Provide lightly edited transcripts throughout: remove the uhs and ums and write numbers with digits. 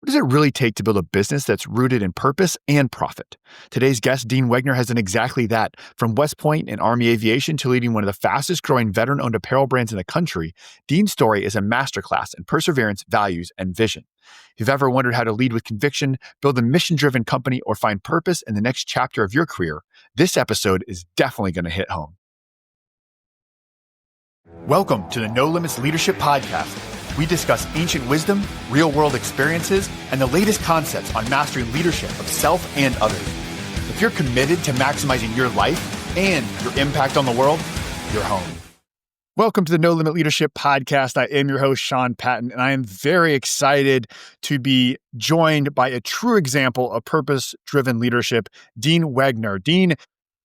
What does it really take to build a business that's rooted in purpose and profit? Today's guest, Dean Wegner, has done exactly that. From West Point and Army Aviation to leading one of the fastest growing veteran-owned apparel brands in the country, Dean's story is a masterclass in perseverance, values, and vision. If you've ever wondered how to lead with conviction, build a mission-driven company, or find purpose in the next chapter of your career, this episode is definitely going to hit home. Welcome to the No Limits Leadership Podcast. We discuss ancient wisdom, real-world experiences, and the latest concepts on mastering leadership of self and others. If you're committed to maximizing your life and your impact on the world, you're home. Welcome to the No Limit Leadership Podcast. I am your host, Sean Patton, and I am very excited to be joined by a true example of purpose-driven leadership, Dean Wegner. Dean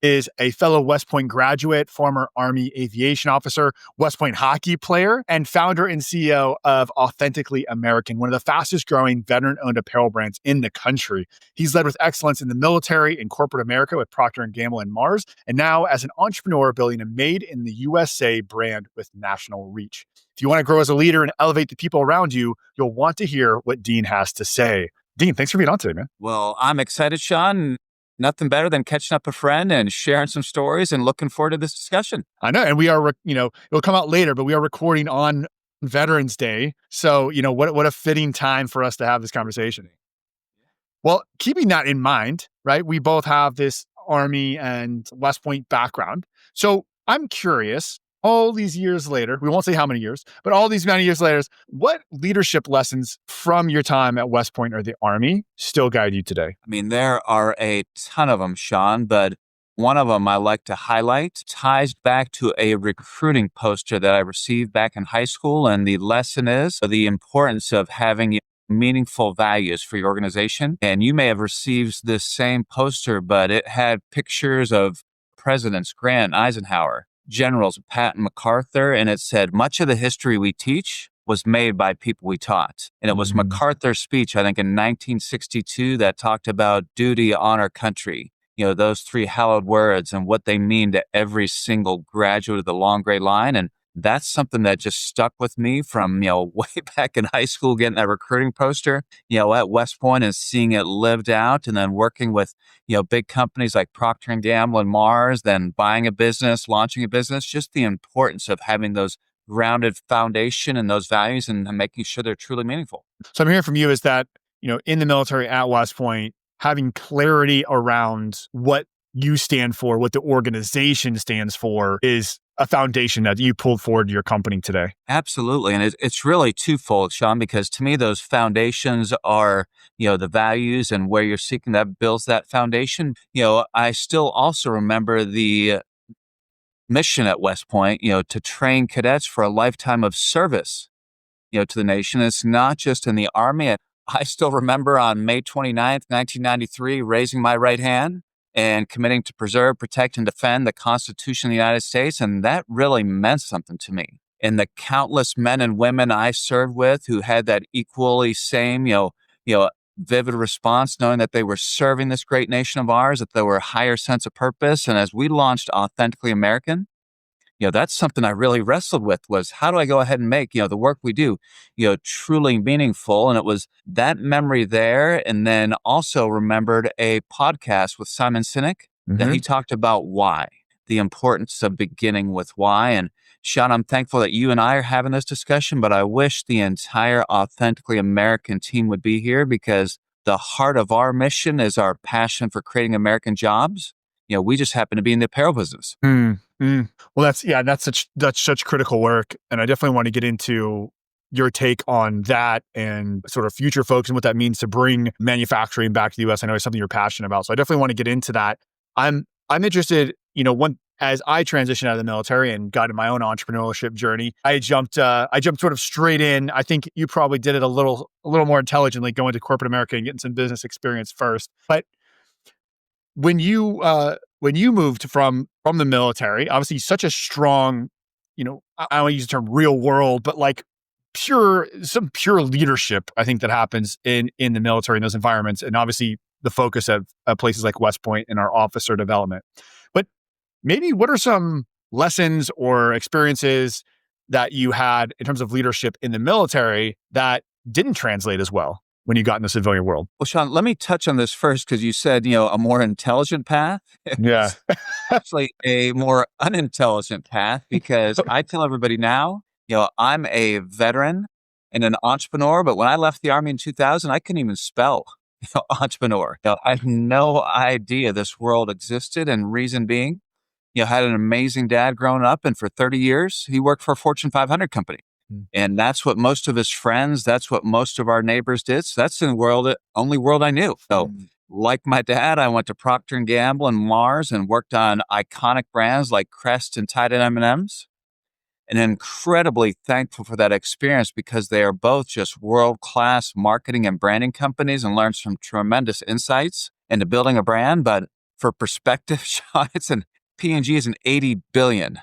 is a fellow West Point graduate, former Army Aviation officer, West Point hockey player, and founder and CEO of Authentically American, one of the fastest growing veteran-owned apparel brands in the country. He's led with excellence in the military and corporate America with Procter Gamble and Mars, and now as an entrepreneur building a made in the USA brand with national reach. If you want to grow as a leader and elevate the people around you, you'll want to hear what Dean has to say. Dean, thanks for being on today, man. Well, I'm excited, Sean. Nothing better than catching up with a friend and sharing some stories and looking forward to this discussion. I know. And we are, it'll come out later, but we are recording on Veterans Day. So, what a fitting time for us to have this conversation. Well, keeping that in mind, right? We both have this Army and West Point background. So I'm curious, all these years later, we won't say how many years, but all these many years later, what leadership lessons from your time at West Point or the Army still guide you today? I mean, there are a ton of them, Sean, but one of them I like to highlight ties back to a recruiting poster that I received back in high school. And the lesson is the importance of having meaningful values for your organization. And you may have received this same poster, but it had pictures of Presidents Grant, Eisenhower, Generals Patton, MacArthur, and it said, much of the history we teach was made by people we taught. And it was MacArthur's speech, I think in 1962, that talked about duty, honor, country. Those three hallowed words and what they mean to every single graduate of the long gray line. And that's something that just stuck with me from, way back in high school, getting that recruiting poster, at West Point and seeing it lived out, and then working with, big companies like Procter Gamble and Mars, then buying a business, launching a business, just the importance of having those grounded foundation and those values and making sure they're truly meaningful. So I'm hearing from you is that, in the military at West Point, having clarity around what you stand for, what the organization stands for, is a foundation that you pulled forward to your company today. Absolutely. And it's really twofold, Sean, because to me, those foundations are, the values and where you're seeking that builds that foundation. I still also remember the mission at West Point, to train cadets for a lifetime of service, to the nation. It's not just in the Army. I still remember on May 29th, 1993, raising my right hand and committing to preserve, protect, and defend the Constitution of the United States. And that really meant something to me. And the countless men and women I served with who had that equally same, vivid response, knowing that they were serving this great nation of ours, that there were a higher sense of purpose. And as we launched Authentically American, that's something I really wrestled with, was how do I go ahead and make, the work we do, truly meaningful? And it was that memory there. And then also remembered a podcast with Simon Sinek that he talked about why, the importance of beginning with why. And Sean, I'm thankful that you and I are having this discussion, but I wish the entire Authentically American team would be here, because the heart of our mission is our passion for creating American jobs. We just happen to be in the apparel business. Well, that's such critical work. And I definitely want to get into your take on that and sort of future folks and what that means to bring manufacturing back to the U.S. I know it's something you're passionate about. So I definitely want to get into that. I'm interested, as I transitioned out of the military and got in my own entrepreneurship journey, I jumped sort of straight in. I think you probably did it a little more intelligently, going to corporate America and getting some business experience first. But when you moved from the military, obviously such a strong, I don't want to use the term real world, but like pure leadership, I think, that happens in the military, in those environments. And obviously the focus of places like West Point and our officer development. But maybe what are some lessons or experiences that you had in terms of leadership in the military that didn't translate as well when you got in the civilian world? Well, Sean, let me touch on this first because you said, a more intelligent path. Yeah. It's actually a more unintelligent path because I tell everybody now, I'm a veteran and an entrepreneur, but when I left the Army in 2000, I couldn't even spell entrepreneur. I had no idea this world existed, and reason being, had an amazing dad growing up, and for 30 years, he worked for a Fortune 500 company. And that's what most of his friends, that's what most of our neighbors did. So that's the only world I knew. So like my dad, I went to Procter Gamble and Mars and worked on iconic brands like Crest and Tide and M&Ms. And incredibly thankful for that experience because they are both just world-class marketing and branding companies and learned some tremendous insights into building a brand. But for perspective, Sean, P&G is an $80 billion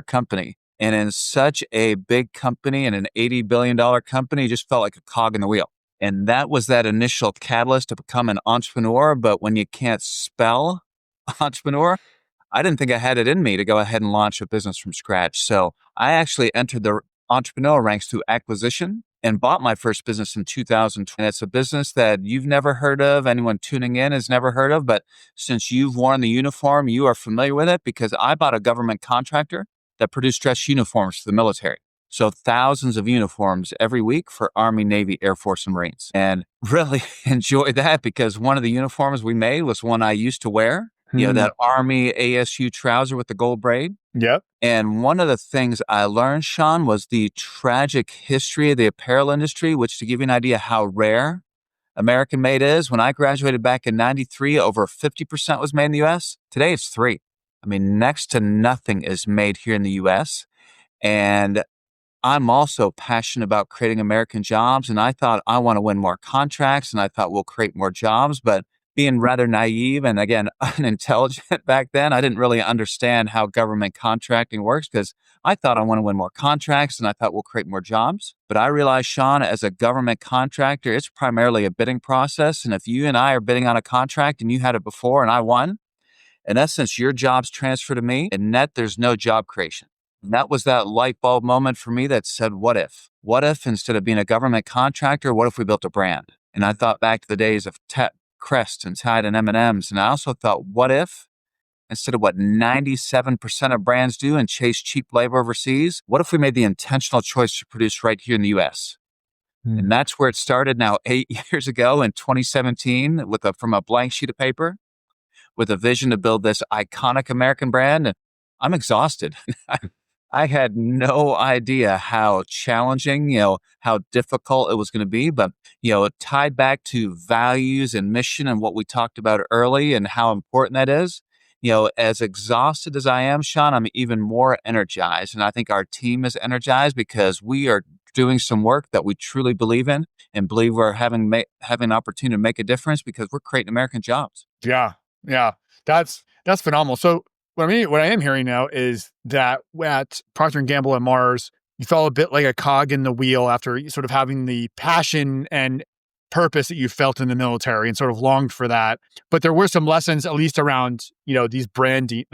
company. And in such a big company and an $80 billion company, it just felt like a cog in the wheel. And that was that initial catalyst to become an entrepreneur. But when you can't spell entrepreneur, I didn't think I had it in me to go ahead and launch a business from scratch. So I actually entered the entrepreneurial ranks through acquisition and bought my first business in 2020. It's a business that you've never heard of. Anyone tuning in has never heard of. But since you've worn the uniform, you are familiar with it because I bought a government contractor that produced dress uniforms for the military. So thousands of uniforms every week for Army, Navy, Air Force, and Marines. And really enjoyed that because one of the uniforms we made was one I used to wear. That Army ASU trouser with the gold braid. Yep. And one of the things I learned, Sean, was the tragic history of the apparel industry, which to give you an idea how rare American made is. When I graduated back in 93, over 50% was made in the U.S. Today, it's 3%. I mean, next to nothing is made here in the U.S. And I'm also passionate about creating American jobs. And I thought I want to win more contracts and I thought we'll create more jobs. But being rather naive and again, unintelligent back then, I didn't really understand how government contracting works because I thought I want to win more contracts and I thought we'll create more jobs. But I realized, Sean, as a government contractor, it's primarily a bidding process. And if you and I are bidding on a contract and you had it before and I won, in essence, your job's transferred to me, and net, there's no job creation. And that was that light bulb moment for me that said, what if? What if instead of being a government contractor, what if we built a brand? And I thought back to the days of Crest and Tide and M&Ms. And I also thought, what if instead of what 97% of brands do and chase cheap labor overseas, what if we made the intentional choice to produce right here in the U.S.? And that's where it started now 8 years ago in 2017 from a blank sheet of paper, with a vision to build this iconic American brand. And I'm exhausted. I had no idea how challenging, how difficult it was going to be, but, tied back to values and mission and what we talked about early and how important that is, as exhausted as I am, Sean, I'm even more energized. And I think our team is energized because we are doing some work that we truly believe in and believe we're having an opportunity to make a difference because we're creating American jobs. Yeah. Yeah. That's phenomenal. So what I am hearing now is that at Procter & Gamble and Mars, you felt a bit like a cog in the wheel after sort of having the passion and purpose that you felt in the military and sort of longed for that. But there were some lessons, at least around, the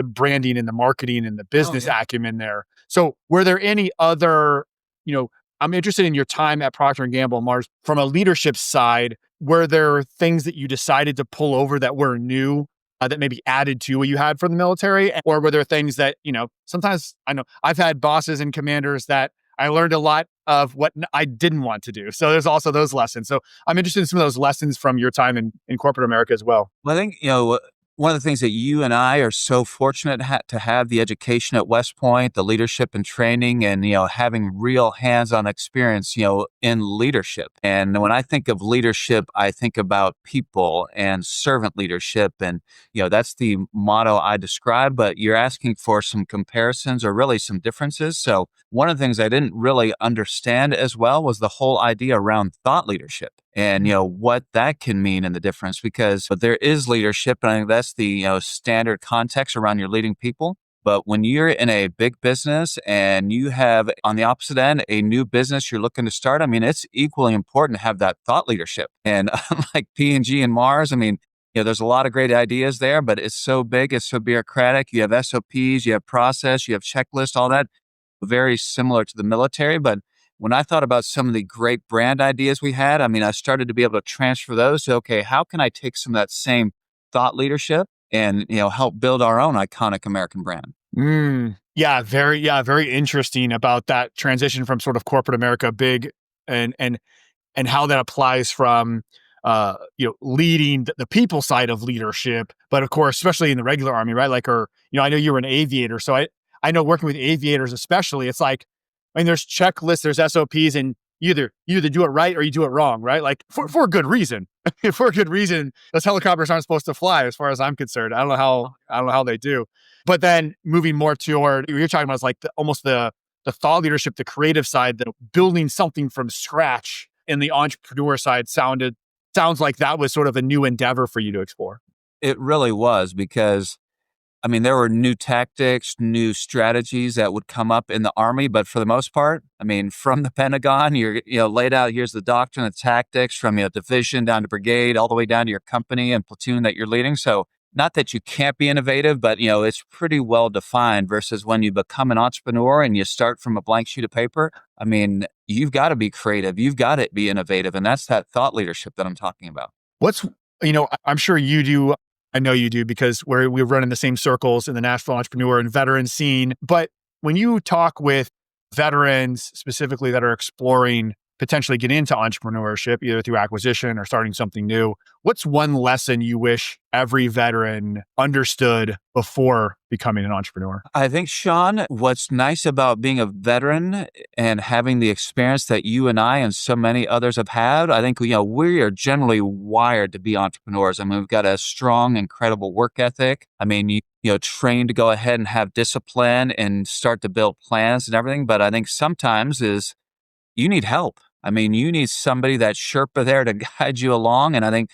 branding and the marketing and the business acumen there. So were there any other, I'm interested in your time at Procter & Gamble and Mars from a leadership side. Were there things that you decided to pull over that were new that maybe added to what you had from the military? Or were there things that, sometimes I know I've had bosses and commanders that I learned a lot of what I didn't want to do. So there's also those lessons. So I'm interested in some of those lessons from your time in corporate America as well. Well, I think, one of the things that you and I are so fortunate to have the education at West Point, the leadership and training, and, having real hands-on experience, in leadership. And when I think of leadership, I think about people and servant leadership. And, that's the motto I describe, but you're asking for some comparisons or really some differences. So one of the things I didn't really understand as well was the whole idea around thought leadership and, what that can mean in the difference, because there is leadership, and I think that's the, standard context around your leading people. But when you're in a big business and you have on the opposite end, a new business you're looking to start, it's equally important to have that thought leadership. And unlike P&G and Mars, there's a lot of great ideas there, but it's so big, it's so bureaucratic. You have SOPs, you have process, you have checklists, all that, very similar to the military. But when I thought about some of the great brand ideas we had, I mean, I started to be able to transfer those to, okay, how can I take some of that same thought leadership and, help build our own iconic American brand? Very interesting about that transition from sort of corporate America big and and how that applies from leading the people side of leadership, but of course, especially in the regular Army, right? Like, or I know you were an aviator, so I know working with aviators, especially, it's like, I mean, there's checklists, there's SOPs, and you either do it right or you do it wrong, right? Like for a good reason. For a good reason, those helicopters aren't supposed to fly, as far as I'm concerned. I don't know how they do. But then moving more toward what you're talking about is like almost the thought leadership, the creative side, that building something from scratch in the entrepreneur side sounds like that was sort of a new endeavor for you to explore. It really was because, I mean, there were new tactics, new strategies that would come up in the Army, but for the most part, I mean, from the Pentagon, you're laid out, here's the doctrine and tactics from division down to brigade, all the way down to your company and platoon that you're leading. So not that you can't be innovative, but it's pretty well defined versus when you become an entrepreneur and you start from a blank sheet of paper. I mean, you've got to be creative, you've got to be innovative, and that's that thought leadership that I'm talking about. I'm sure you do. I know you do, because we run in the same circles in the Nashville entrepreneur and veteran scene. But when you talk with veterans specifically that are exploring potentially get into entrepreneurship, either through acquisition or starting something new, what's one lesson you wish every veteran understood before becoming an entrepreneur? I think, Sean, what's nice about being a veteran and having the experience that you and I and so many others have had, I think, we are generally wired to be entrepreneurs. I mean, we've got a strong, incredible work ethic. I mean, trained to go ahead and have discipline and start to build plans and everything. But I think sometimes you need help. I mean, you need somebody, that Sherpa there, to guide you along. And I think,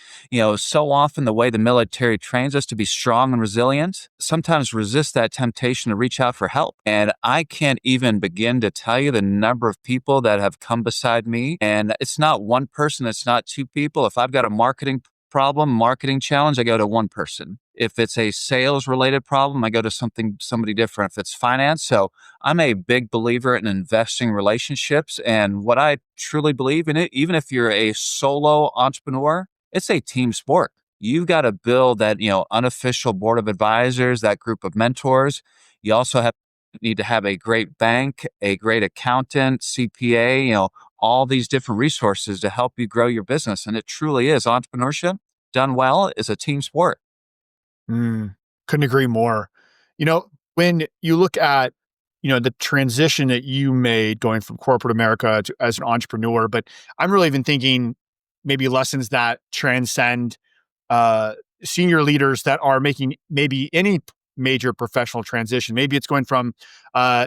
so often the way the military trains us to be strong and resilient, sometimes resist that temptation to reach out for help. And I can't even begin to tell you the number of people that have come beside me. And it's not one person, it's not two people. If I've got a marketing challenge, I go to one person. If it's a sales related problem, I go to somebody different. If it's finance. So I'm a big believer in investing relationships. And what I truly believe in it, even if you're a solo entrepreneur, it's a team sport. You've got to build that, unofficial board of advisors, that group of mentors. You also need to have a great bank, a great accountant, CPA, all these different resources to help you grow your business. And it truly is, entrepreneurship done well is a team sport. Couldn't agree more. When you look at, the transition that you made going from corporate America to as an entrepreneur, but I'm really even thinking maybe lessons that transcend senior leaders that are making maybe any major professional transition. Maybe it's going from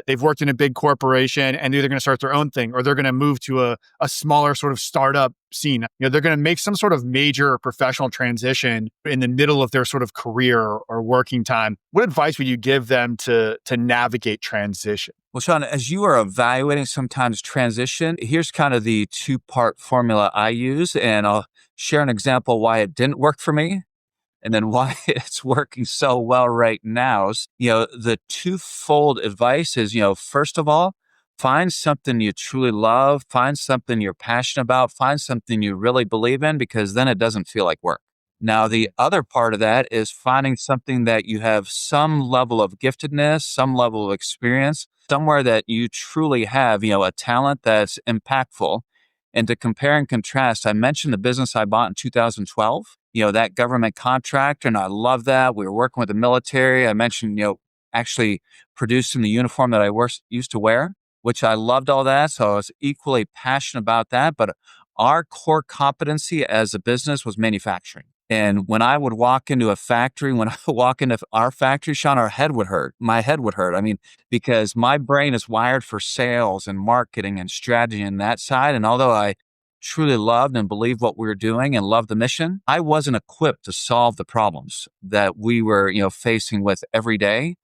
they've worked in a big corporation and they're going to start their own thing, or they're going to move to a smaller sort of startup scene. They're going to make some sort of major professional transition in the middle of their sort of career or working time. What advice would you give them to navigate transition? Well, Sean, as you are evaluating sometimes transition, here's kind of the two-part formula I use, and I'll share an example why it didn't work for me and then why it's working so well right now. The twofold advice is, first of all, find something you truly love, find something you're passionate about, find something you really believe in, because then it doesn't feel like work. Now, the other part of that is finding something that you have some level of giftedness, some level of experience, somewhere that you truly have, a talent that's impactful. And to compare and contrast, I mentioned the business I bought in 2012, that government contractor, and I love that. We were working with the military. I mentioned, actually producing the uniform that I used to wear, which I loved all that. So I was equally passionate about that. But our core competency as a business was manufacturing. And when I would walk into a factory, when I would walk into our factory, Sean, our head would hurt. My head would hurt. I mean, because my brain is wired for sales and marketing and strategy and that side. And although I truly loved and believed what we were doing and loved the mission, I wasn't equipped to solve the problems that we were, facing with every day.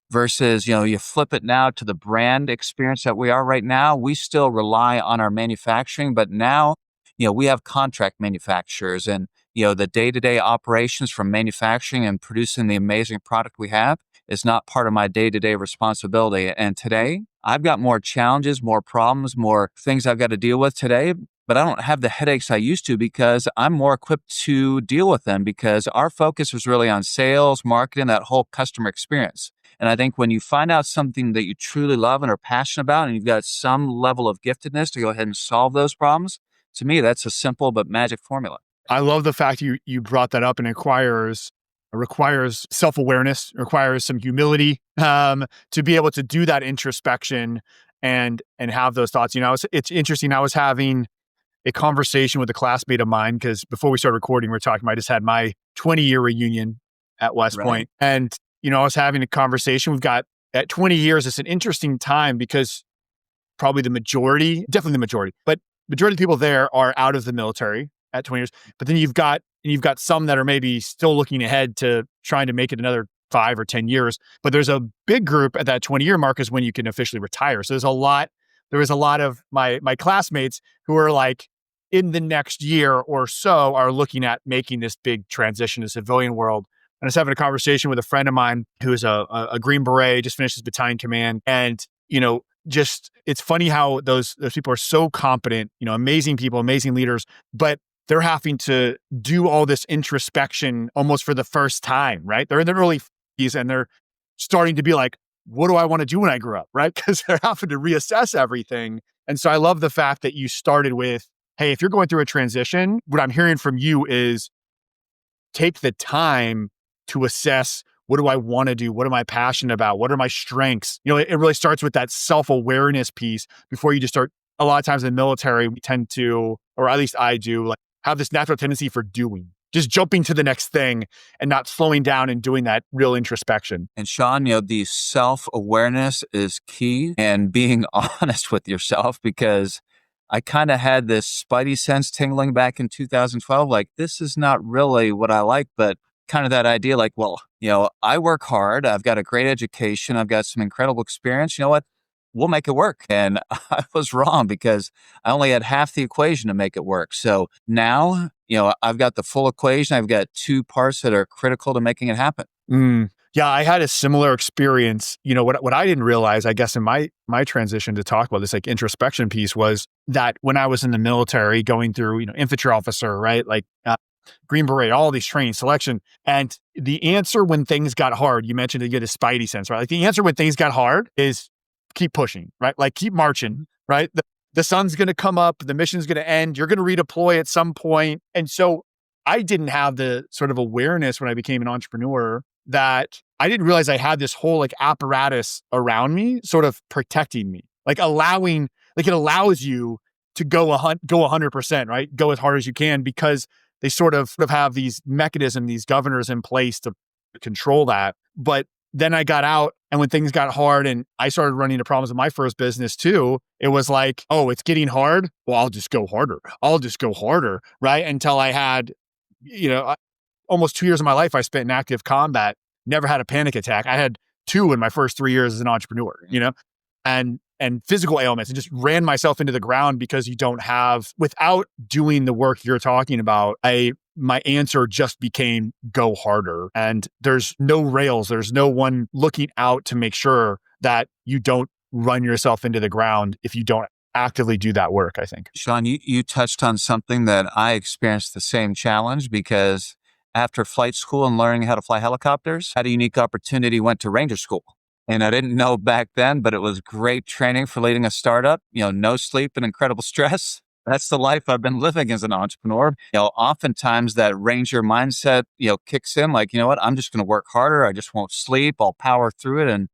Versus, you flip it now to the brand experience that we are right now. We still rely on our manufacturing, but now, we have contract manufacturers, and the day-to-day operations from manufacturing and producing the amazing product we have is not part of my day-to-day responsibility. And today, I've got more challenges, more problems, more things I've got to deal with today, but I don't have the headaches I used to because I'm more equipped to deal with them because our focus was really on sales, marketing, that whole customer experience. And I think when you find out something that you truly love and are passionate about, and you've got some level of giftedness to go ahead and solve those problems, to me, that's a simple but magic formula. I love the fact you brought that up, and requires self-awareness, requires some humility to be able to do that introspection and have those thoughts. It's interesting. I was having a conversation with a classmate of mine because before we started recording, we were talking. I just had my 20-year reunion at West Point, and I was having a conversation. We've got at 20 years. It's an interesting time because probably definitely the majority, but majority of people there are out of the military at 20 years. But then you've got some that are maybe still looking ahead to trying to make it another 5 or 10 years. But there's a big group at that 20-year mark is when you can officially retire. So there was a lot of my classmates who are like in the next year or so are looking at making this big transition to civilian world. And I was having a conversation with a friend of mine who's a Green Beret, just finished his battalion command. And, just it's funny how those people are so competent, amazing people, amazing leaders, but they're having to do all this introspection almost for the first time, right? They're in their early 50s and they're starting to be like, what do I want to do when I grow up, right? Because they're having to reassess everything. And so I love the fact that you started with, hey, if you're going through a transition, what I'm hearing from you is take the time to assess, what do I want to do? What am I passionate about? What are my strengths? It really starts with that self-awareness piece before you just start. A lot of times in the military, we tend to, or at least I do, like have this natural tendency for doing, just jumping to the next thing and not slowing down and doing that real introspection. And Sean, the self-awareness is key and being honest with yourself, because I kind of had this spidey sense tingling back in 2012, like this is not really what I like, but kind of that idea like, well, I work hard. I've got a great education. I've got some incredible experience. You know what? We'll make it work. And I was wrong because I only had half the equation to make it work. So now, I've got the full equation. I've got 2 parts that are critical to making it happen. Yeah, I had a similar experience. What I didn't realize, I guess, in my transition to talk about this like introspection piece was that when I was in the military going through, infantry officer, right? Like Green Beret, all these training, selection. And the answer when things got hard, you mentioned to get a spidey sense, right? Like the answer when things got hard is keep pushing, right? Like keep marching, right? The sun's going to come up, the mission's going to end, you're going to redeploy at some point. And so I didn't have the sort of awareness when I became an entrepreneur that I didn't realize I had this whole like apparatus around me, sort of protecting me, like allowing, like it allows you to go 100%, right? Go as hard as you can because they sort of have these mechanisms, these governors in place to control that. But then I got out, and when things got hard and I started running into problems in my first business too, it was like, oh, it's getting hard. Well, I'll just go harder, right? Until I had, almost 2 years of my life I spent in active combat, never had a panic attack. I had 2 in my first 3 years as an entrepreneur, and physical ailments, and just ran myself into the ground because you don't have, without doing the work you're talking about, my answer just became go harder. And there's no rails. There's no one looking out to make sure that you don't run yourself into the ground if you don't actively do that work, I think. Sean, you touched on something that I experienced the same challenge because after flight school and learning how to fly helicopters, I had a unique opportunity, went to Ranger School. And I didn't know back then, but it was great training for leading a startup, no sleep and incredible stress. That's the life I've been living as an entrepreneur. Oftentimes that Ranger mindset, kicks in like, what, I'm just going to work harder. I just won't sleep. I'll power through it. And,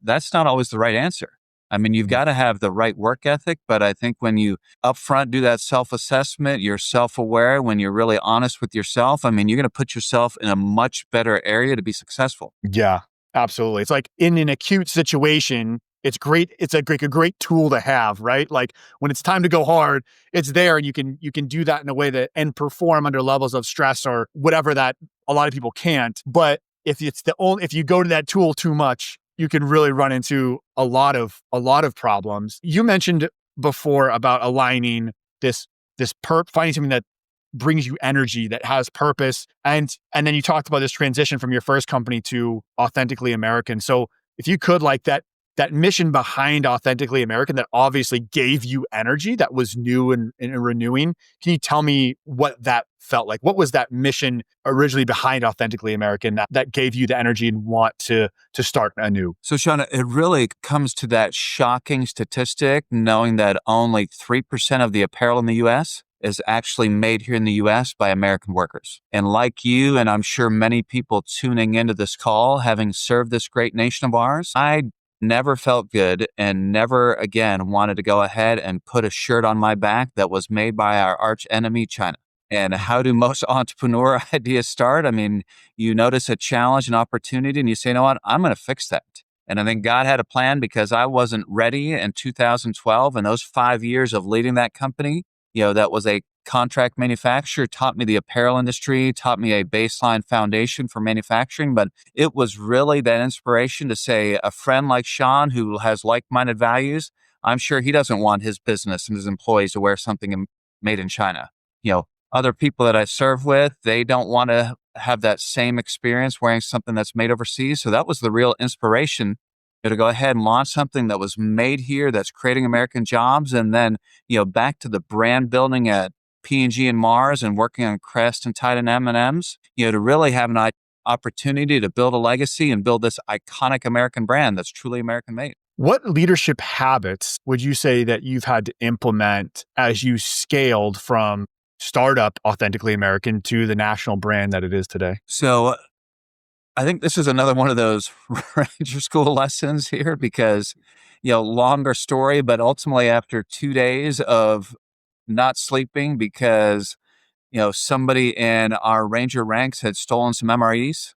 that's not always the right answer. I mean, you've got to have the right work ethic, but I think when you upfront do that self-assessment, you're self-aware, when you're really honest with yourself, you're going to put yourself in a much better area to be successful. Yeah. Absolutely. It's like in an acute situation, it's great. It's a great tool to have, right? Like when it's time to go hard, it's there and you can do that in a way that and perform under levels of stress or whatever that a lot of people can't. But if you go to that tool too much, you can really run into a lot of problems. You mentioned before about aligning finding something that brings you energy, that has purpose. And then you talked about this transition from your first company to Authentically American. So if you could, like that that mission behind Authentically American that obviously gave you energy that was new and renewing. Can you tell me what that felt like? What was that mission originally behind Authentically American that gave you the energy and want to start anew? So, Sean, it really comes to that shocking statistic, knowing that only 3% of the apparel in the U.S. is actually made here in the U.S. by American workers. And like you, and I'm sure many people tuning into this call, having served this great nation of ours, I never felt good and never again wanted to go ahead and put a shirt on my back that was made by our arch enemy, China. And how do most entrepreneur ideas start? I mean, you notice a challenge, an opportunity, and you say, you know what, I'm going to fix that. And I think God had a plan because I wasn't ready in 2012. And those 5 years of leading that company, that was a contract manufacturer, taught me the apparel industry, taught me a baseline foundation for manufacturing. But it was really that inspiration to say a friend like Sean, who has like-minded values, I'm sure he doesn't want his business and his employees to wear something made in China. Other people that I serve with, they don't want to have that same experience wearing something that's made overseas. So that was the real inspiration to go ahead and launch something that was made here, that's creating American jobs. And then, back to the brand building at P&G and Mars and working on Crest and Titan M&Ms, to really have an opportunity to build a legacy and build this iconic American brand that's truly American made. What leadership habits would you say that you've had to implement as you scaled from startup Authentically American to the national brand that it is today? So I think this is another one of those Ranger School lessons here because, longer story, but ultimately after 2 days of not sleeping because, somebody in our Ranger ranks had stolen some MREs,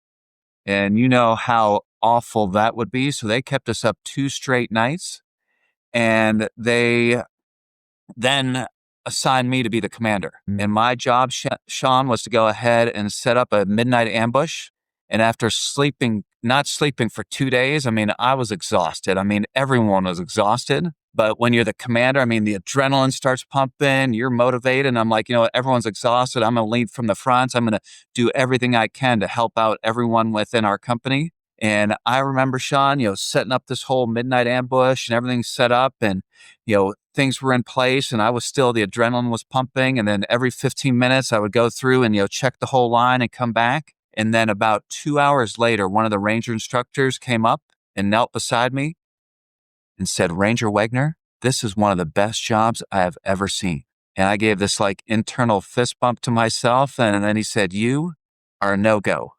and you know how awful that would be. So they kept us up 2 straight nights, and they then assigned me to be the commander. And my job, Sean, was to go ahead and set up a midnight ambush. And after not sleeping for 2 days, I was exhausted. Everyone was exhausted. But when you're the commander, the adrenaline starts pumping, you're motivated. And I'm like, everyone's exhausted. I'm going to lead from the front. I'm going to do everything I can to help out everyone within our company. And I remember, Sean, setting up this whole midnight ambush and everything set up and, things were in place and the adrenaline was pumping. And then every 15 minutes I would go through and, check the whole line and come back. And then about 2 hours later, one of the Ranger instructors came up and knelt beside me and said, Ranger Wegner, this is one of the best jobs I have ever seen. And I gave this internal fist bump to myself. And then he said, you are a no-go.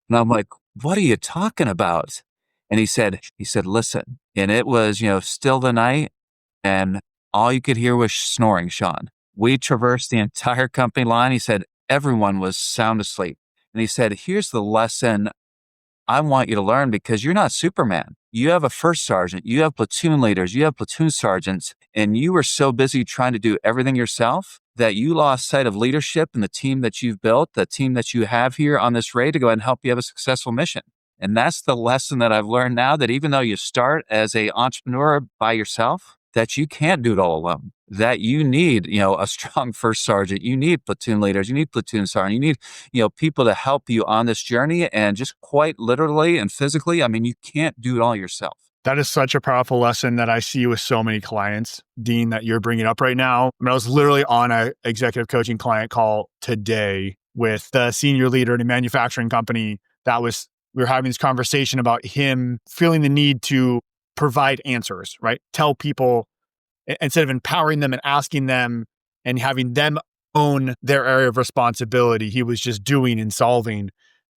And I'm like, what are you talking about? And he said, listen. And it was, still the night and all you could hear was snoring, Sean. We traversed the entire company line. He said, everyone was sound asleep. And he said, here's the lesson I want you to learn because you're not Superman. You have a first sergeant, you have platoon leaders, you have platoon sergeants, and you were so busy trying to do everything yourself that you lost sight of leadership and the team that you've built, the team that you have here on this raid to go ahead and help you have a successful mission. And that's the lesson that I've learned now, that even though you start as an entrepreneur by yourself, that you can't do it all alone, that you need, a strong first sergeant, you need platoon leaders, you need platoon sergeant, you need, people to help you on this journey. And just quite literally and physically, you can't do it all yourself. That is such a powerful lesson that I see with so many clients, Dean, that you're bringing up right now. I was literally on an executive coaching client call today with the senior leader in a manufacturing company we were having this conversation about him feeling the need to provide answers, right? Tell people, instead of empowering them and asking them and having them own their area of responsibility, he was just doing and solving.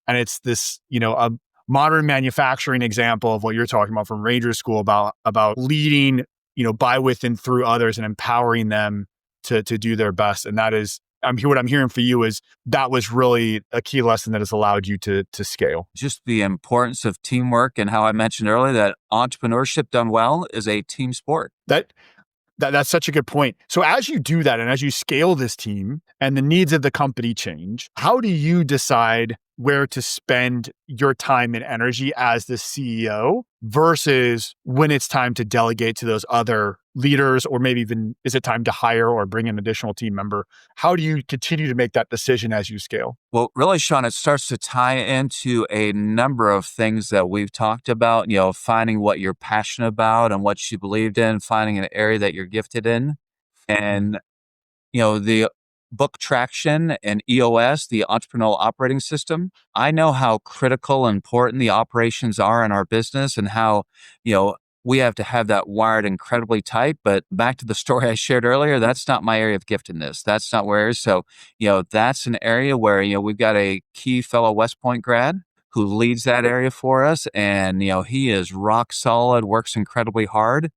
And it's this, a modern manufacturing example of what you're talking about from Ranger School about leading, by, with, and through others and empowering them to do their best. And that is, what I'm hearing for you is that was really a key lesson that has allowed you to scale. Just the importance of teamwork and how I mentioned earlier that entrepreneurship done well is a team sport. That's such a good point. So as you do that and as you scale this team and the needs of the company change, how do you decide where to spend your time and energy as the CEO versus when it's time to delegate to those other leaders, or maybe even is it time to hire or bring in an additional team member? How do you continue to make that decision as you scale? Well, really, Sean, it starts to tie into a number of things that we've talked about, finding what you're passionate about and what you believed in, finding an area that you're gifted in. And the book Traction and EOS, the Entrepreneurial Operating System. I know how critical and important the operations are in our business and how, we have to have that wired incredibly tight. But back to the story I shared earlier, that's not my area of giftedness. That's not where it is. So, that's an area where, we've got a key fellow West Point grad who leads that area for us. And, he is rock solid, works incredibly hard.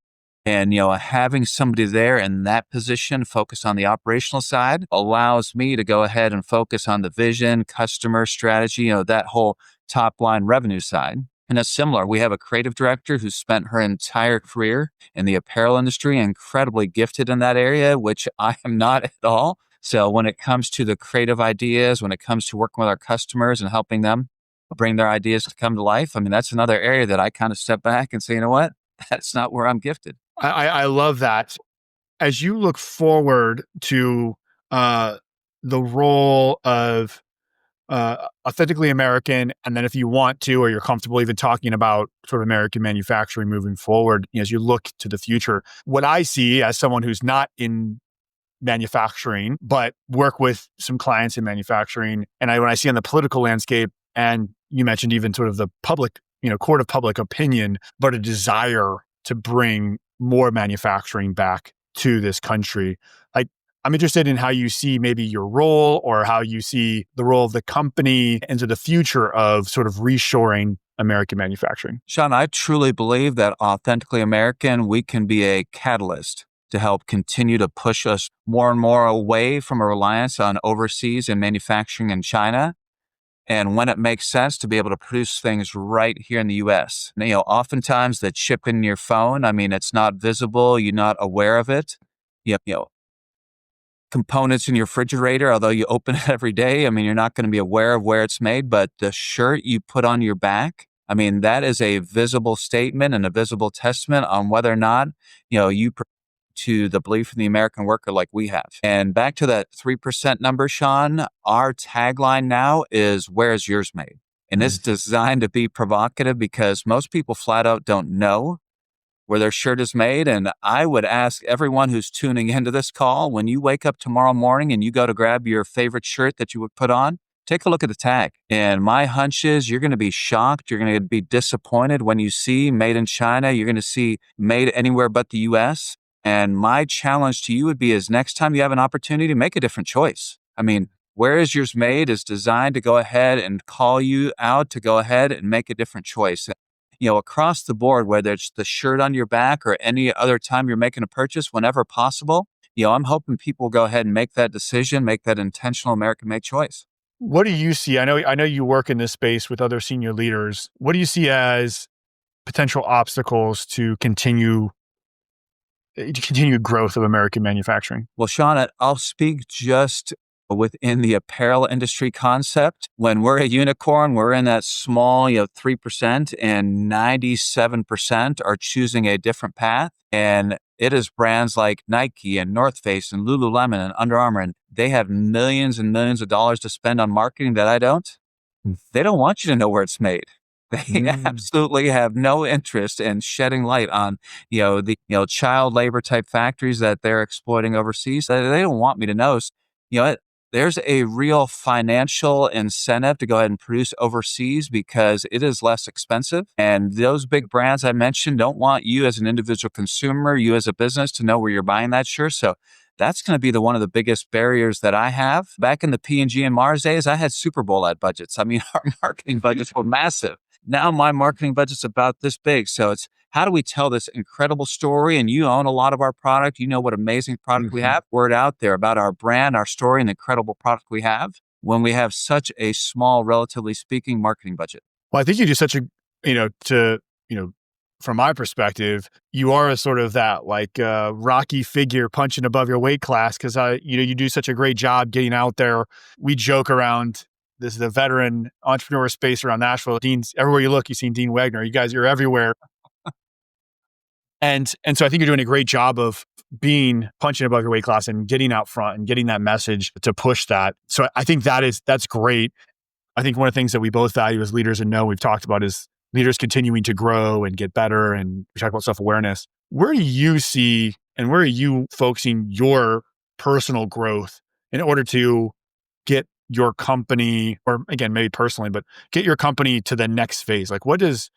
And, having somebody there in that position focused on the operational side allows me to go ahead and focus on the vision, customer strategy, that whole top line revenue side. And it's similar. We have a creative director who spent her entire career in the apparel industry, incredibly gifted in that area, which I am not at all. So when it comes to the creative ideas, when it comes to working with our customers and helping them bring their ideas to come to life, I mean, that's another area that I kind of step back and say, you know what? That's not where I'm gifted. I love that. As you look forward to the role of Authentically American, and then if you want to, or you're comfortable even talking about sort of American manufacturing moving forward, as you look to the future, what I see as someone who's not in manufacturing, but work with some clients in manufacturing, and when I see on the political landscape, and you mentioned even sort of the public, court of public opinion, but a desire to bring more manufacturing back to this country. Like, I'm interested in how you see maybe your role, or how you see the role of the company into the future of sort of reshoring American manufacturing. Sean, I truly believe that Authentically American, we can be a catalyst to help continue to push us more and more away from a reliance on overseas and manufacturing in China. And when it makes sense to be able to produce things right here in the U.S. Oftentimes the chip in your phone, I mean, it's not visible. You're not aware of it. Components in your refrigerator, although you open it every day, I mean, you're not going to be aware of where it's made. But the shirt you put on your back, I mean, that is a visible statement and a visible testament on whether or not, you to the belief in the American worker like we have. And back to that 3% number, Sean, our tagline now is, where's yours made? And it's designed to be provocative because most people flat out don't know where their shirt is made. And I would ask everyone who's tuning into this call, when you wake up tomorrow morning and you go to grab your favorite shirt that you would put on, take a look at the tag. And my hunch is you're going to be shocked. You're going to be disappointed when you see made in China. You're going to see made anywhere but the U.S. And my challenge to you would be is next time you have an opportunity, make a different choice. I mean, where is yours made is designed to go ahead and call you out to go ahead and make a different choice. Across the board, whether it's the shirt on your back or any other time you're making a purchase, whenever possible, I'm hoping people go ahead and make that decision, make that intentional American-made choice. What do you see? I know you work in this space with other senior leaders. What do you see as potential obstacles to continued growth of American manufacturing? Well, Sean, I'll speak just within the apparel industry concept. When we're a unicorn, we're in that small, 3%, and 97% are choosing a different path. And it is brands like Nike and North Face and Lululemon and Under Armour, and they have millions and millions of dollars to spend on marketing that I don't. They don't want you to know where it's made. They absolutely have no interest in shedding light on, the child labor type factories that they're exploiting overseas. They don't want me to know. There's a real financial incentive to go ahead and produce overseas because it is less expensive. And those big brands I mentioned don't want you as an individual consumer, you as a business, to know where you're buying that shirt. So that's going to be one of the biggest barriers that I have. Back in the P&G and Mars days, I had Super Bowl ad budgets. I mean, our marketing budgets were massive. Now my marketing budget's about this big. So it's, how do we tell this incredible story? And you own a lot of our product. You know what amazing product we have. Word out there about our brand, our story, and the incredible product we have when we have such a small, relatively speaking, marketing budget. Well, I think you do such a, from my perspective, you are a sort of that rocky figure punching above your weight class because you do such a great job getting out there. We joke around. This is a veteran entrepreneur space around Nashville. Dean's everywhere you look, you've seen Dean Wegner. You're everywhere. And so I think you're doing a great job of being punching above your weight class and getting out front and getting that message to push that. So I think that's great. I think one of the things that we both value as leaders and know we've talked about is leaders continuing to grow and get better. And we talk about self-awareness. Where do you see and where are you focusing your personal growth in order to get your company, or again, maybe personally, but get your company to the next phase? Like what does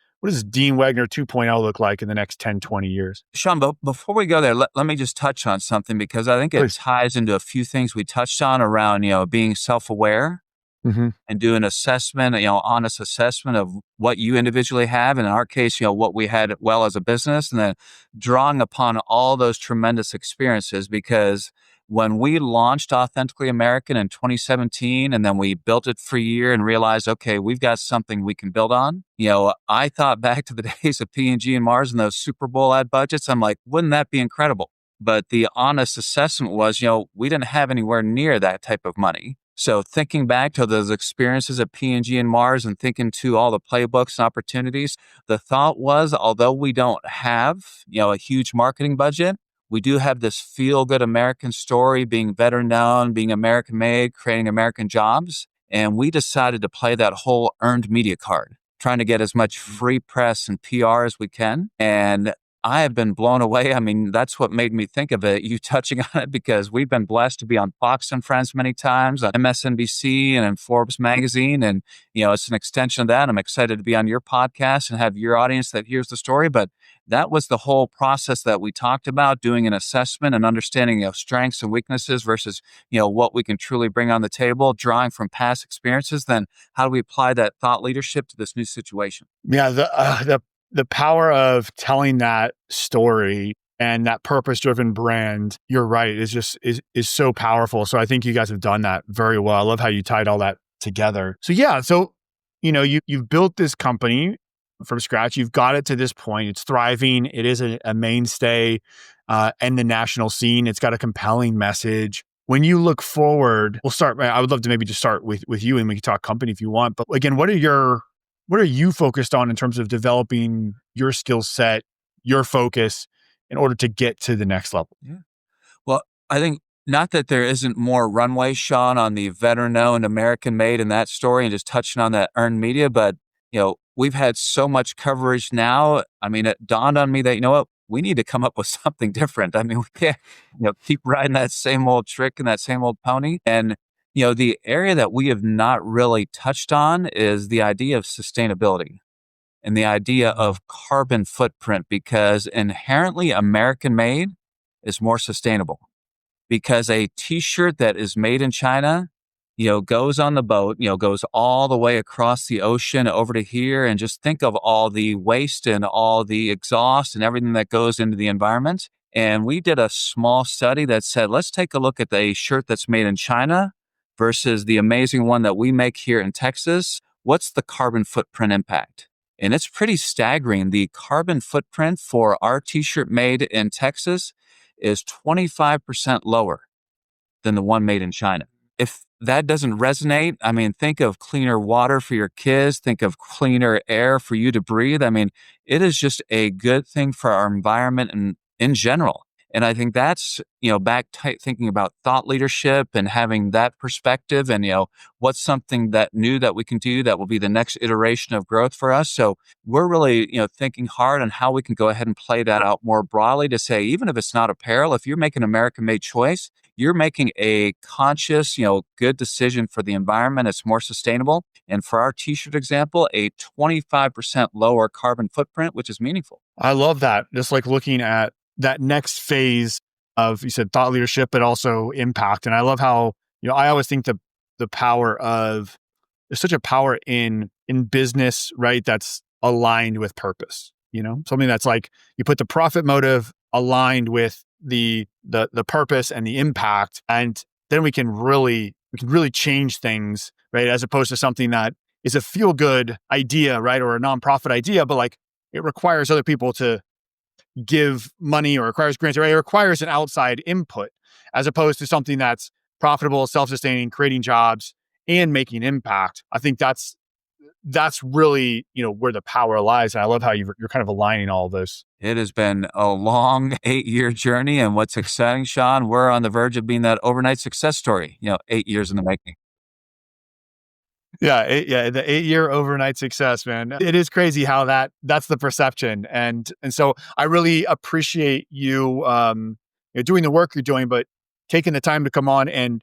Dean Wegner 2.0 look like in the next 10, 20 years? Sean, but before we go there, let me just touch on something because I think it Please. ties into a few things we touched on around, being self-aware and do an assessment, honest assessment of what you individually have. And in our case, what we had well as a business, and then drawing upon all those tremendous experiences. Because when we launched Authentically American in 2017, and then we built it for a year and realized, okay, we've got something we can build on. I thought back to the days of P&G and Mars and those Super Bowl ad budgets. I'm like, wouldn't that be incredible? But the honest assessment was, we didn't have anywhere near that type of money. So thinking back to those experiences at P&G and Mars and thinking to all the playbooks and opportunities, the thought was, although we don't have, a huge marketing budget, we do have this feel-good American story, being better known, being American-made, creating American jobs. And we decided to play that whole earned media card, trying to get as much free press and PR as we can. And I have been blown away. I mean, that's what made me think of it, you touching on it, because we've been blessed to be on Fox and Friends many times, on MSNBC and in Forbes magazine. And, it's an extension of that. I'm excited to be on your podcast and have your audience that hears the story. But that was the whole process that we talked about, doing an assessment and understanding, strengths and weaknesses versus, what we can truly bring on the table, drawing from past experiences. Then how do we apply that thought leadership to this new situation? Yeah, the power of telling that story and that purpose-driven brand, you're right, is so powerful. So I think you guys have done that very well. I love how you tied all that together. So yeah, you've built this company from scratch. You've got it to this point. It's thriving. It is a mainstay in the national scene. It's got a compelling message. When you look forward, I would love to maybe just start with you, and we can talk company if you want. But again, what are you focused on in terms of developing your skill set, your focus in order to get to the next level? Yeah. Well, I think not that there isn't more runway, Sean, on the veteran-owned, American-made in that story and just touching on that earned media, but, we've had so much coverage now. I mean, it dawned on me that, we need to come up with something different. I mean, we can't, keep riding that same old trick and that same old pony. And the area that we have not really touched on is the idea of sustainability and the idea of carbon footprint, because inherently American made is more sustainable, because a t-shirt that is made in China, goes on the boat, goes all the way across the ocean over to here. And just think of all the waste and all the exhaust and everything that goes into the environment. And we did a small study that said, let's take a look at the shirt that's made in China versus the amazing one that we make here in Texas. What's the carbon footprint impact? And it's pretty staggering. The carbon footprint for our t-shirt made in Texas is 25% lower than the one made in China. If that doesn't resonate, I mean, think of cleaner water for your kids, think of cleaner air for you to breathe. I mean, it is just a good thing for our environment and in general. And I think that's, thinking about thought leadership and having that perspective and, what's something that new that we can do that will be the next iteration of growth for us. So we're really, thinking hard on how we can go ahead and play that out more broadly to say, even if it's not apparel, if you're making an American-made choice, you're making a conscious, good decision for the environment. It's more sustainable. And for our t-shirt example, a 25% lower carbon footprint, which is meaningful. I love that. Just like looking at that next phase of, you said thought leadership, but also impact. And I love how, I always think the power of, there's such a power in business, right? That's aligned with purpose, something that's like you put the profit motive aligned with the purpose and the impact. And then we can really change things, right? As opposed to something that is a feel good idea, right? Or a nonprofit idea, but like it requires other people to give money or requires grants, right? It requires an outside input as opposed to something that's profitable, self-sustaining, creating jobs and making impact. I think that's that's really, where the power lies. And I love how you're kind of aligning all of this. It has been a long 8-year journey. And what's exciting, Sean, we're on the verge of being that overnight success story, 8 years in the making. Yeah, the 8-year overnight success, man. It is crazy how that's the perception, and so I really appreciate you, doing the work you're doing, but taking the time to come on and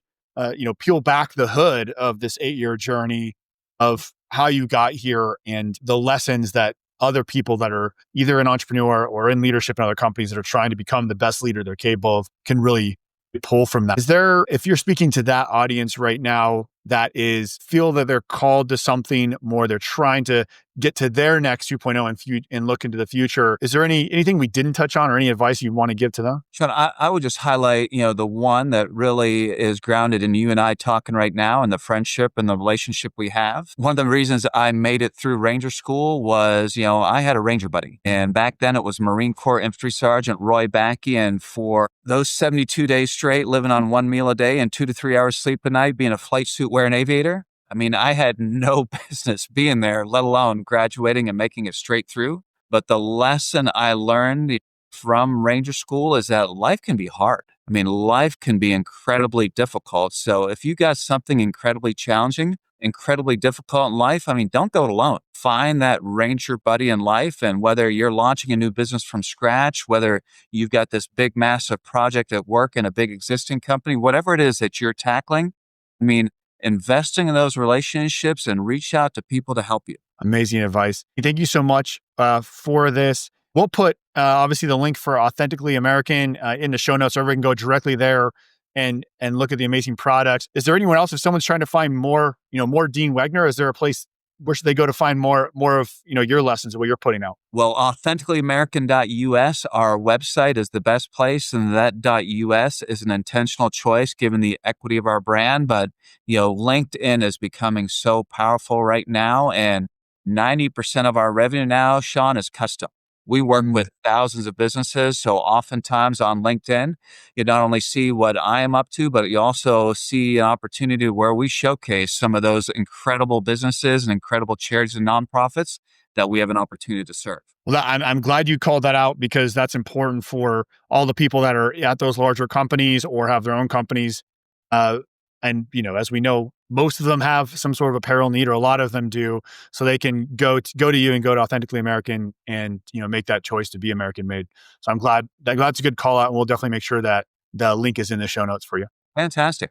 peel back the hood of this 8-year journey of how you got here and the lessons that other people that are either an entrepreneur or in leadership in other companies that are trying to become the best leader they're capable of can really pull from that. Is there, if you're speaking to that audience right now that is feel that they're called to something more, they're trying to get to their next 2.0 and look into the future, is there anything we didn't touch on or any advice you want to give to them? Sean, I would just highlight, the one that really is grounded in you and I talking right now and the friendship and the relationship we have. One of the reasons I made it through Ranger School was, I had a Ranger buddy. And back then it was Marine Corps Infantry Sergeant Roy Backey. And for those 72 days straight, living on one meal a day and 2 to 3 hours sleep a night, being a flight suit wearing aviator, I mean, I had no business being there, let alone graduating and making it straight through. But the lesson I learned from Ranger School is that life can be hard. I mean, life can be incredibly difficult. So if you got something incredibly challenging, incredibly difficult in life, I mean, don't go it alone. Find that Ranger buddy in life. And whether you're launching a new business from scratch, whether you've got this big, massive project at work in a big existing company, whatever it is that you're tackling, I mean, investing in those relationships and reach out to people to help you. Amazing advice. Thank you so much for this. We'll put obviously the link for Authentically American in the show notes, so everyone can go directly there and look at the amazing products. Is there anyone else, if someone's trying to find more Dean Wegner, is there a place where should they go to find more of your lessons and what you're putting out? Well, authenticallyamerican.us, our website, is the best place, and that .us is an intentional choice given the equity of our brand. But LinkedIn is becoming so powerful right now, and 90% of our revenue now, Sean, is custom. We work with thousands of businesses. So oftentimes on LinkedIn, you not only see what I am up to, but you also see an opportunity where we showcase some of those incredible businesses and incredible charities and nonprofits that we have an opportunity to serve. Well, I'm glad you called that out because that's important for all the people that are at those larger companies or have their own companies. And as we know, most of them have some sort of apparel need, or a lot of them do, so they can go to you and go to Authentically American and make that choice to be American made. So I'm glad that's a good call out, and we'll definitely make sure that the link is in the show notes for you. Fantastic.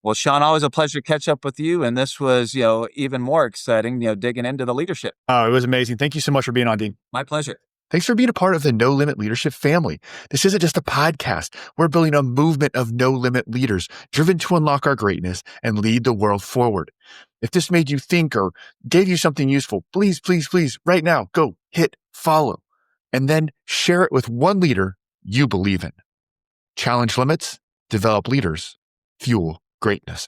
Well, Sean, always a pleasure to catch up with you, and this was even more exciting, digging into the leadership. Oh, it was amazing. Thank you so much for being on, Dean. My pleasure. Thanks for being a part of the No Limit Leadership family. This isn't just a podcast. We're building a movement of no limit leaders driven to unlock our greatness and lead the world forward. If this made you think or gave you something useful, please, please, please, right now, go hit follow and then share it with one leader you believe in. Challenge limits, develop leaders, fuel greatness.